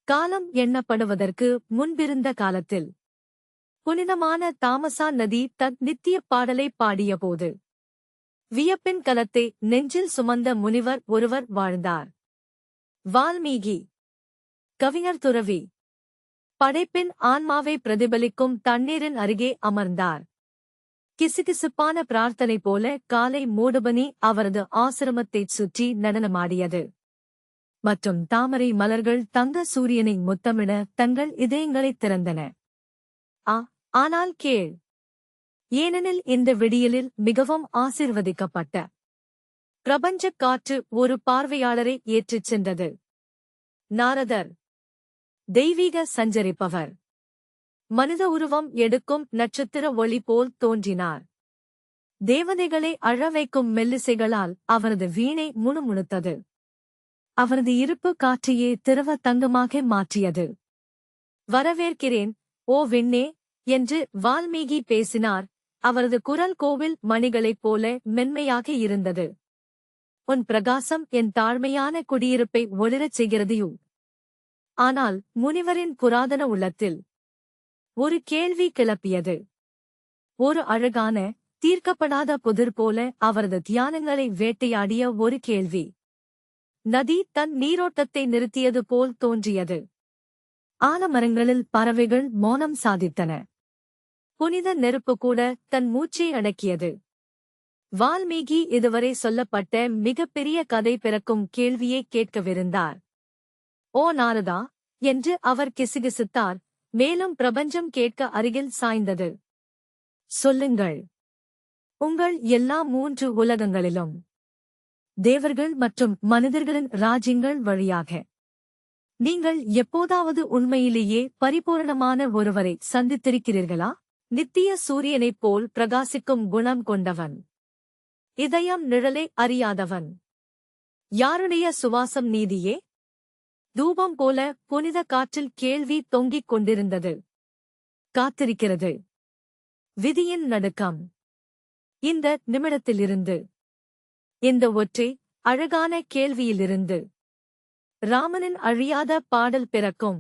காலம் எண்ணப்படுவதற்கு முன்பிருந்த காலத்தில் புனிதமான தாமசா நதி தன் நித்திய பாடலைப் பாடியபோது வியப்பின் கலத்தை நெஞ்சில் சுமந்த முனிவர் ஒருவர் வாழ்ந்தார். வால்மீகி. கவிஞர் துறவி. படைப்பின் ஆன்மாவை பிரதிபலிக்கும் தண்ணீரின் அருகே அமர்ந்தார். கிசுகிசுப்பான பிரார்த்தனை போல காலை மூடுபனி அவரது ஆசிரமத்தைச் சுற்றி நடனமாடியது. மற்றும் தாமரை மலர்கள் தங்க சூரியனை முத்தமிட தங்கள் இதயங்களைத் திறந்தன. ஆனால் கேள். ஏனெனில் இந்த விடியலில் மிகவும் ஆசீர்வதிக்கப்பட்ட பிரபஞ்சக் காற்று ஒரு பார்வையாளரை ஏற்றிச் சென்றது. நாரதர். தெய்வீக சஞ்சரிப்பவர். மனித உருவம் எடுக்கும் நட்சத்திர ஒளி போல் தோன்றினார். தேவதைகளை அழவைக்கும் மெல்லிசைகளால் அவரது வீணை முணுமுணுத்தது. அவரது இருப்பு காற்றையே திரவ தங்கமாக மாற்றியது. வரவேற்கிறேன், ஓ விண்ணே என்று வால்மீகி பேசினார். அவரது குரல் கோவில் மணிகளைப் போல மென்மையாக இருந்தது. உன் பிரகாசம் என் தாழ்மையான குடியிருப்பை ஒளிரச் செய்கிறதையும். ஆனால் முனிவரின் புராதன உள்ளத்தில் ஒரு கேள்வி கிளப்பியது. ஒரு அழகான, தீர்க்கப்படாத புதிர் போல அவரது தியானங்களை வேட்டையாடிய ஒரு கேள்வி. நதி தன் நீரோட்டத்தை நிறுத்தியது போல் தோன்றியது. ஆலமரங்களில் பறவைகள் மௌனம் சாதித்தன. புனித நெருப்பு கூட தன் மூச்சை அடக்கியது. வால்மீகி இதுவரை சொல்லப்பட்ட மிகப்பெரிய கதை பிறக்கும் கேள்வியை கேட்கவிருந்தார். ஓ நாரதா என்று அவர் கிசுகிசுத்தார். மேலும் பிரபஞ்சம் கேட்க அருகில் சாய்ந்தது. சொல்லுங்கள். உங்கள் எல்லா 3 உலகங்களிலும் தேவர்கள் மற்றும் மனிதர்களின் ராஜ்யங்கள் வழியாக நீங்கள் எப்போதாவது உண்மையிலேயே பரிபூரணமான ஒருவரை சந்தித்திருக்கிறீர்களா? நித்திய சூரியனைப் போல் பிரகாசிக்கும் குணம் கொண்டவன். இதயம் நிழலை அறியாதவன். யாருடைய சுவாசம் நீதியே? தூபம் போல புனித காற்றில் கேள்வி தொங்கிக் கொண்டிருந்தது. காத்திருக்கிறது. விதியின் நடுக்கம். இந்த நிமிடத்திலிருந்து, இந்த ஒற்றை அழகான கேள்வியிலிருந்து ராமனின் அழியாத பாடல் பிறக்கும்.